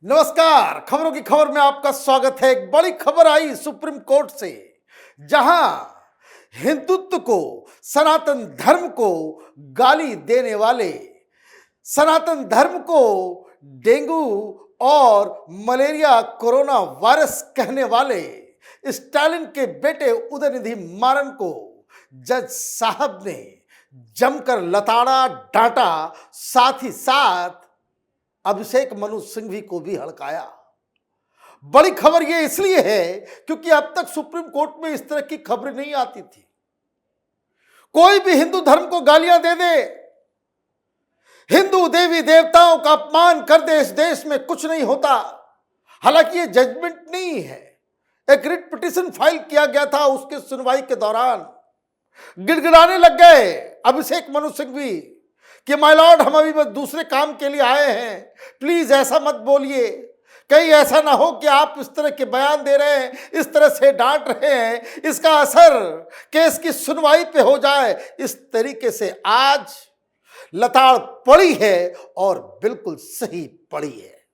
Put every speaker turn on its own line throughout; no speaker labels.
नमस्कार। खबरों की खबर में आपका स्वागत है। एक बड़ी खबर आई सुप्रीम कोर्ट से, जहां हिंदुत्व को, सनातन धर्म को गाली देने वाले, सनातन धर्म को डेंगू और मलेरिया कोरोना वायरस कहने वाले स्टालिन के बेटे उदयनिधि मारन को जज साहब ने जमकर लताड़ा, डांटा, साथ ही साथ अभिषेक मनु सिंघवी को भी हड़काया। बड़ी खबर यह इसलिए है क्योंकि अब तक सुप्रीम कोर्ट में इस तरह की खबरें नहीं आती थी। कोई भी हिंदू धर्म को गालियां दे दे, हिंदू देवी देवताओं का अपमान कर दे, इस देश में कुछ नहीं होता। हालांकि यह जजमेंट नहीं है, एक रिट पिटीशन फाइल किया गया था। उसके सुनवाई के दौरान गिड़गिड़ाने लग गए अभिषेक मनु सिंघवी कि माय लॉर्ड, हम अभी बस दूसरे काम के लिए आए हैं, प्लीज ऐसा मत बोलिए, कहीं ऐसा ना हो कि आप इस तरह के बयान दे रहे हैं, इस तरह से डांट रहे हैं, इसका असर केस की सुनवाई पे हो जाए। इस तरीके से आज लताड़ पड़ी है और बिल्कुल सही पड़ी है,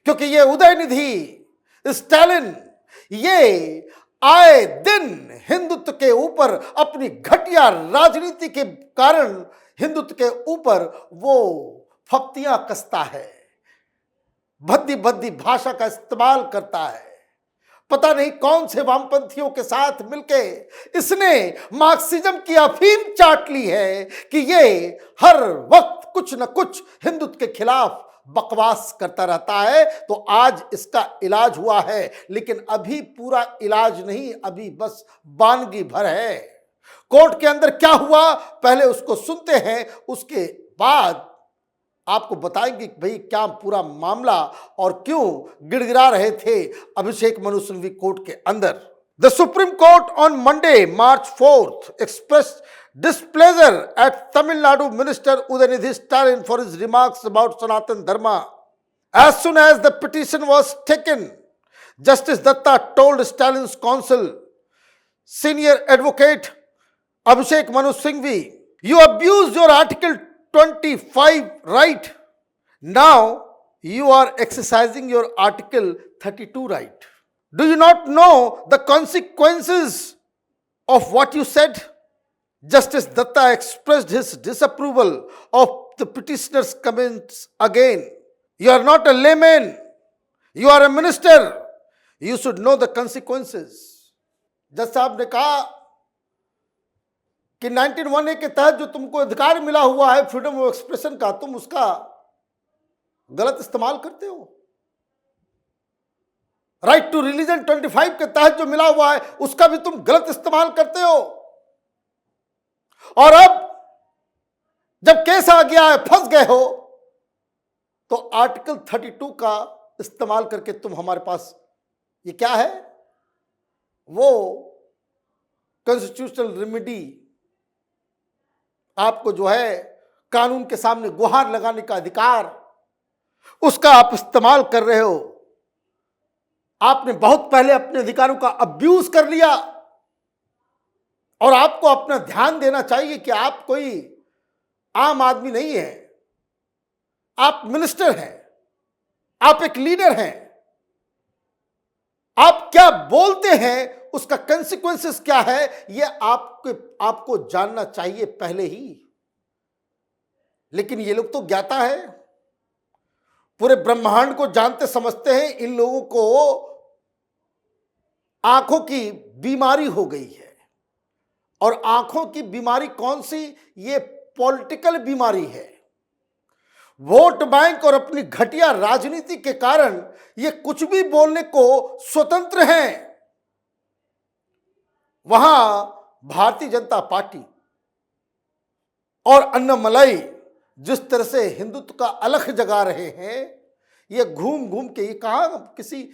क्योंकि ये उदयनिधि स्टालिन ये आए दिन हिंदुत्व के ऊपर अपनी घटिया राजनीति के कारण हिंदुत्व के ऊपर वो फप्तियां कसता है, भद्दी भद्दी भाषा का इस्तेमाल करता है। पता नहीं कौन से वामपंथियों के साथ मिलके इसने मार्क्सिज्म की अफीम चाट ली है कि ये हर वक्त कुछ न कुछ हिंदुत्व के खिलाफ बकवास करता रहता है। तो आज इसका इलाज हुआ है, लेकिन अभी पूरा इलाज नहीं, अभी बस बानगी भर है। कोर्ट के अंदर क्या हुआ पहले उसको सुनते हैं, उसके बाद आपको बताएंगे भाई क्या पूरा मामला और क्यों गिड़गिड़ा रहे थे अभिषेक मनु सिंघवी कोर्ट के अंदर। The supreme court on Monday March 4th expressed displeasure at Tamil Nadu Minister Udayanidhi Stalin for his remarks about Sanatan Dharma. As soon as the petition was taken, Justice Datta told Stalin's counsel, senior advocate Abhishek Manu Singhvi, you abused your Article 25 right. Now you are exercising your Article 32 right. Do you not know the consequences of what you said? Justice Datta expressed his disapproval of the petitioner's comments again. You are not a layman. You are a minister. You should know the consequences. जज साहब ने कहा कि 19(1)(a) के तहत जो तुमको अधिकार मिला हुआ है फ्रीडम ऑफ एक्सप्रेशन का, तुम उसका गलत इस्तेमाल करते हो। राइट टू रिलीजन 25 के तहत जो मिला हुआ है उसका भी तुम गलत इस्तेमाल करते हो। और अब जब केस आ गया है, फंस गए हो, तो आर्टिकल 32 का इस्तेमाल करके तुम हमारे पास, ये क्या है, वो कॉन्स्टिट्यूशनल रेमेडी, आपको जो है कानून के सामने गुहार लगाने का अधिकार, उसका आप इस्तेमाल कर रहे हो। आपने बहुत पहले अपने अधिकारों का अब्यूज कर लिया और आपको अपना ध्यान देना चाहिए कि आप कोई आम आदमी नहीं है, आप मिनिस्टर हैं, आप एक लीडर हैं। आप क्या बोलते हैं उसका कंसिक्वेंसेस क्या है, यह आपको जानना चाहिए पहले ही। लेकिन ये लोग तो ज्ञाता है, पूरे ब्रह्मांड को जानते समझते हैं। इन लोगों को आंखों की बीमारी हो गई है, और आंखों की बीमारी कौन सी, ये पॉलिटिकल बीमारी है। वोट बैंक और अपनी घटिया राजनीति के कारण ये कुछ भी बोलने को स्वतंत्र हैं। वहां भारतीय जनता पार्टी और अन्नामलाई जिस तरह से हिंदुत्व का अलख जगा रहे हैं, ये घूम घूम के, ये कहां किसी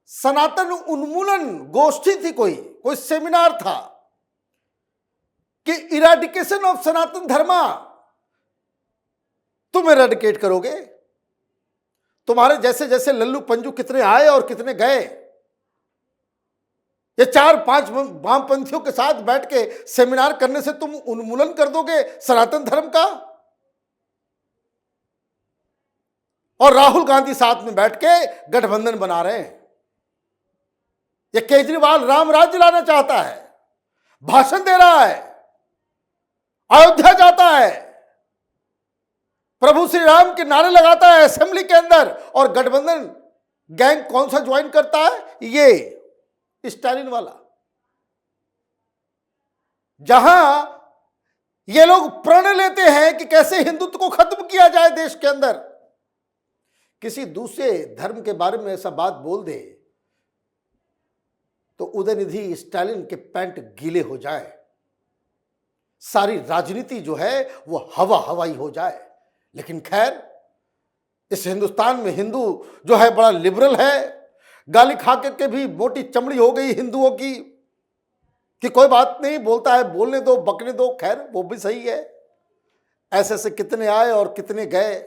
सनातन उन्मूलन गोष्ठी थी, कोई सेमिनार था कि इराडिकेशन ऑफ सनातन धर्मा, तुम इराडिकेट करोगे। तुम्हारे जैसे जैसे लल्लू पंजू कितने आए और कितने गए, ये 4-5 वामपंथियों के साथ बैठ के सेमिनार करने से तुम उन्मूलन कर दोगे सनातन धर्म का। और राहुल गांधी साथ में बैठ के गठबंधन बना रहे हैं। ये केजरीवाल राम राज्य लाना चाहता है, भाषण दे रहा है, अयोध्या जाता है, प्रभु श्री राम के नारे लगाता है असेंबली के अंदर, और गठबंधन गैंग कौन सा ज्वाइन करता है? ये स्टालिन वाला। जहां ये लोग प्रण लेते हैं कि कैसे हिंदुत्व को खत्म किया जाए देश के अंदर, किसी दूसरे धर्म के बारे में ऐसा बात बोल दे तो उदयनिधि स्टालिन के पैंट गीले हो जाए, सारी राजनीति जो है वो हवा हवाई हो जाए। लेकिन खैर, इस हिंदुस्तान में हिंदू जो है बड़ा लिबरल है, गाली खा के भी मोटी चमड़ी हो गई हिंदुओं की कि कोई बात नहीं, बोलता है बोलने दो, बकने दो। खैर, वो भी सही है। ऐसे ऐसे कितने आए और कितने गए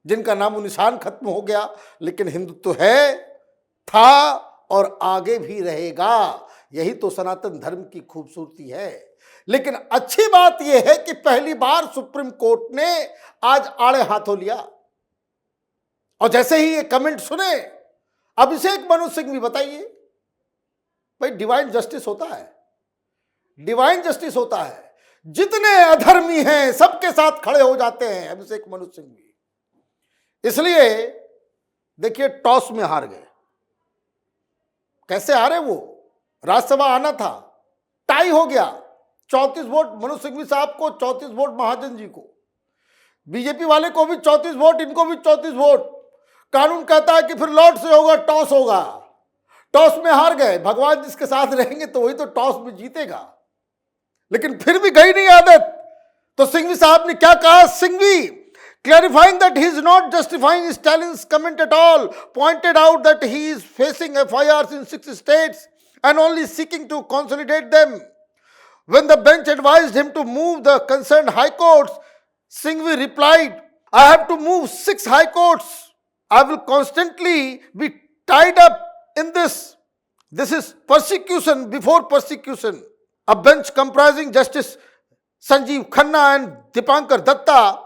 जिनका नामो निशान खत्म हो गया, लेकिन हिंदुत्व तो है, था और आगे भी रहेगा। यही तो सनातन धर्म की खूबसूरती है। लेकिन अच्छी बात यह है कि पहली बार सुप्रीम कोर्ट ने आज आड़े हाथों लिया, और जैसे ही ये कमेंट सुने अभिषेक मनु सिंह भी, बताइए भाई, डिवाइन जस्टिस होता है, डिवाइन जस्टिस होता है। जितने अधर्मी हैं सबके साथ खड़े हो जाते हैं अभिषेक मनु सिंह भी। इसलिए देखिए, टॉस में हार गए। कैसे हारे वो? राज्यसभा आना था, टाई हो गया, 34 वोट मनु सिंघवी साहब को, 34 वोट महाजन जी को, बीजेपी वाले को भी 34 वोट, इनको भी 34 वोट। कानून कहता है कि फिर लॉर्ड से होगा, टॉस होगा। टॉस में हार गए। भगवान जिसके साथ रहेंगे तो वही तो टॉस में जीतेगा। लेकिन फिर भी गई नहीं आदत। तो सिंघवी साहब ने क्या कहा? Singhvi clarifying that he is not justifying Stalin's comment at all, pointed out that he is facing FIRs in 6 states and only seeking to consolidate them. When the bench advised him to move the concerned high courts, Singhvi replied, I have to move 6 high courts. I will constantly be tied up in this. This is persecution before persecution. A bench comprising Justice Sanjeev Khanna and Dipankar Datta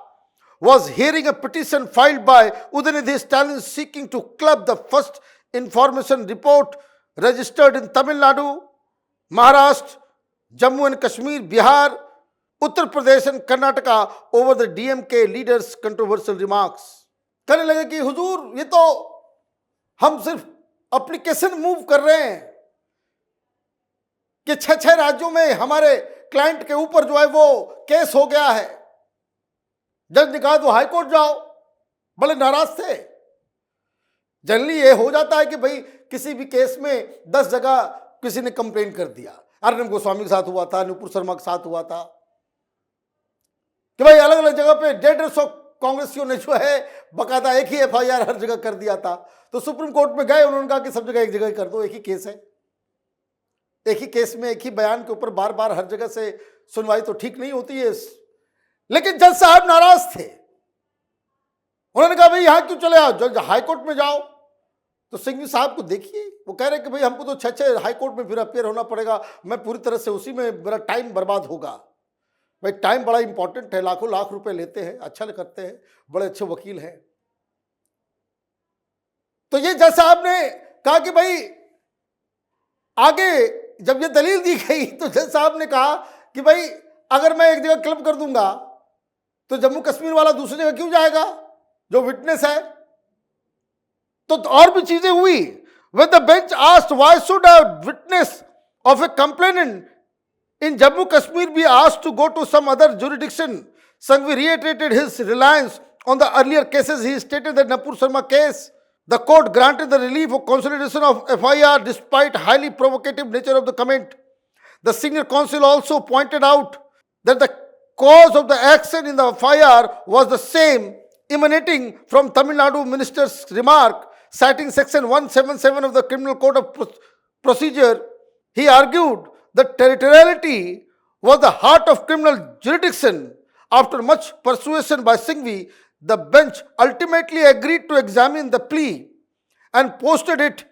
was hearing a petition filed by Udayanidhi Stalin seeking to club the first information report registered in Tamil Nadu, Maharashtra, Jammu and Kashmir, Bihar, Uttar Pradesh and Karnataka over the DMK leaders' controversial remarks. कहने लगे कि हुजूर, ये तो हम सिर्फ application move कर रहे हैं कि 6 राज्यों में हमारे क्लाइंट के ऊपर जो है वो केस हो गया है। जज ने कहा तो हाई कोर्ट जाओ। बड़े नाराज थे। जनरली ये हो जाता है कि भाई किसी भी केस में 10 जगह किसी ने कंप्लेन कर दिया। अर्नब गोस्वामी के साथ हुआ था, नुपुर शर्मा के साथ हुआ था कि भाई अलग अलग जगह पे 150 कांग्रेसियों ने जो है बकायदा एक ही FIR हर जगह कर दिया था। तो सुप्रीम कोर्ट में गए, उन्होंने कहा कि सब जगह एक जगह कर दो, एक ही केस है, एक ही केस में एक ही बयान के ऊपर बार बार हर जगह से सुनवाई तो ठीक नहीं होती है। लेकिन जज साहब नाराज थे। उन्होंने कहा भाई यहां क्यों चले आओ, जज हाई कोर्ट में जाओ। तो सिंघवी साहब को देखिए, वो कह रहे कि भाई हमको तो 6 हाई कोर्ट में फिर अपियर होना पड़ेगा, मैं पूरी तरह से उसी में मेरा टाइम बर्बाद होगा। भाई टाइम बड़ा इंपॉर्टेंट है, लाखों लाख रुपए लेते हैं, अच्छा करते हैं, बड़े अच्छे वकील हैं। तो ये जज साहब ने कहा कि भाई आगे जब ये दलील दी गई तो जज साहब ने कहा कि भाई अगर मैं एक जगह क्लब कर दूंगा तो जम्मू कश्मीर वाला दूसरी जगह क्यों जाएगा जो विटनेस है। तो और भी चीजें हुई। When the bench asked why should a witness of a complainant in Jammu Kashmir be asked to go to some other jurisdiction, Singhvi reiterated his reliance on the earlier cases. He stated that Napur Sharma case, the court granted the relief of consolidation of FIR despite highly provocative nature of the comment. The senior counsel also pointed out that the cause of the action in the FIR was the same, emanating from Tamil Nadu minister's remark, citing section 177 of the Criminal Code of Procedure. He argued that territoriality was the heart of criminal jurisdiction. After much persuasion by Singhvi, the bench ultimately agreed to examine the plea and posted it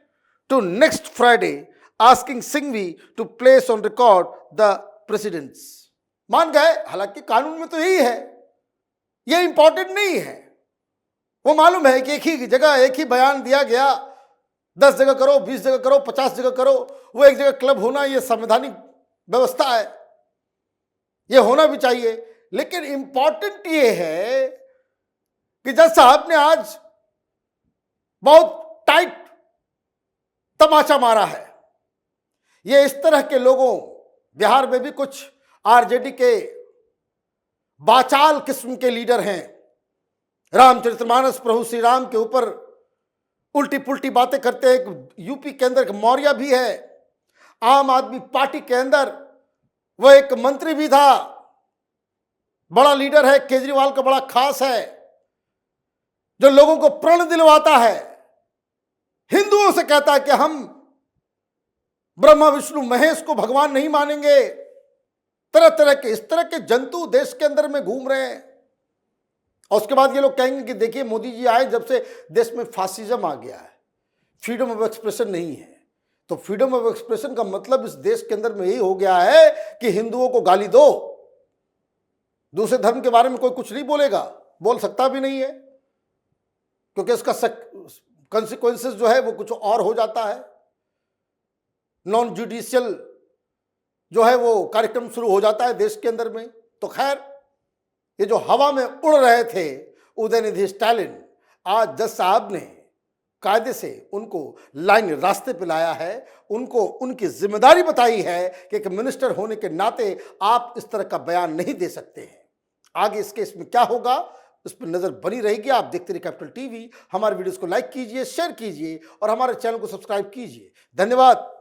to next Friday, asking Singhvi to place on record the precedents. मान गए। हालांकि कानून में तो यही है, ये important नहीं है। वो मालूम है कि एक ही जगह एक ही बयान दिया गया, 10 जगह करो, 20 जगह करो, 50 जगह करो, वो एक जगह क्लब होना ये संवैधानिक व्यवस्था है, ये होना भी चाहिए। लेकिन इंपॉर्टेंट ये है कि जज साहब ने आज बहुत टाइट तमाचा मारा है। ये इस तरह के लोगों, बिहार में भी कुछ आरजेडी के बाचाल किस्म के लीडर हैं, रामचरितमानस प्रभु श्री राम के ऊपर उल्टी पुल्टी बातें करते हैं। यूपी के अंदर मौर्य भी है, आम आदमी पार्टी के अंदर वो एक मंत्री भी था, बड़ा लीडर है, केजरीवाल का बड़ा खास है, जो लोगों को प्रण दिलवाता है, हिंदुओं से कहता है कि हम ब्रह्मा विष्णु महेश को भगवान नहीं मानेंगे। तरह तरह के इस तरह के जंतु देश के अंदर में घूम रहे हैं। और उसके बाद ये लोग कहेंगे कि देखिए मोदी जी आए जब से देश में फासिज्म आ गया है, फ्रीडम ऑफ एक्सप्रेशन नहीं है। तो फ्रीडम ऑफ एक्सप्रेशन का मतलब इस देश के अंदर में यही हो गया है कि हिंदुओं को गाली दो, दूसरे धर्म के बारे में कोई कुछ नहीं बोलेगा, बोल सकता भी नहीं है, क्योंकि इसका कॉन्सिक्वेंसेस जो है वो कुछ और हो जाता है। नॉन जुडिशियल जो है वो कार्यक्रम शुरू हो जाता है देश के अंदर में। तो खैर, ये जो हवा में उड़ रहे थे उदयनिधि स्टालिन, आज जज साहब ने कायदे से उनको लाइन रास्ते पे लाया है, उनको उनकी जिम्मेदारी बताई है कि एक मिनिस्टर होने के नाते आप इस तरह का बयान नहीं दे सकते हैं। आगे इस केस में क्या होगा इस पर नजर बनी रहेगी। आप देखते रहिए कैपिटल टीवी। हमारे वीडियोस को लाइक कीजिए, शेयर कीजिए और हमारे चैनल को सब्सक्राइब कीजिए। धन्यवाद।